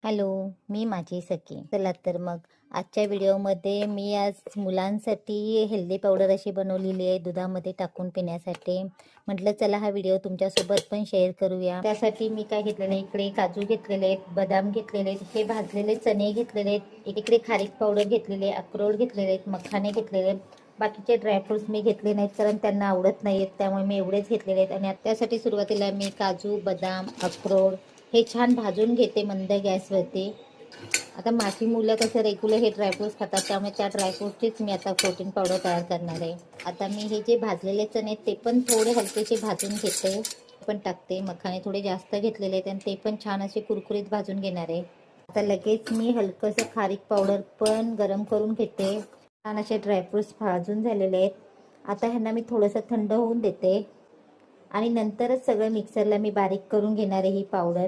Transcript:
Hello, मी माझी सखी. चला तर मग आजच्या व्हिडिओमध्ये मी आज मुलांसाठी हेल्दी पावडर अशी बनवलेली आहे दुधामध्ये टाकून पिण्यासाठी. म्हटलं चला हा व्हिडिओ तुमच्यासोबत पण शेअर करूया. त्यासाठी मी काय घेतलेलं आहे, इकडे काजू घेतलेले आहेत, बदाम घेतलेले आहेत, हे भाजलेले चणे घेतलेले आहेत, इकडे खारीक पावडर घेतलेले आहे, अक्रोड घेतलेले आहेत, मखाने घेतलेले आहेत. बाकीचे ड्रायफ्रुट्स मी घेतले नाहीत कारण त्यांना आवडत नाहीत, त्यामुळे मी एवढेच घेतलेले आहेत. आणि त्यासाठी सुरुवातीला मी काजू, बदाम, अक्रोड हे छान भाजून घेते मंद गॅसवरती. आता माझी मुलं कसं रेग्युलर हे ड्रायफ्रूट्स खातात, त्यामुळे त्या ड्रायफ्रूटचीच मी आता प्रोटीन पावडर तयार करणार आहे. आता मी हे जे भाजलेले चणे आहेत ते पण थोडे हलकेसे भाजून घेते, पण टाकते. मखाने थोडे जास्त घेतलेले आहेत आणि ते पण छान असे कुरकुरीत भाजून घेणार आहे. आता लगेच मी हलकंसं खारीक पावडर पण गरम करून घेते. छान असे ड्रायफ्रूट्स भाजून झालेले आहेत. आता ह्यांना मी थोडंसं थंड होऊन देते आणि नंतरच सगळं मिक्सरला मी बारीक करून घेणार आहे ही पावडर.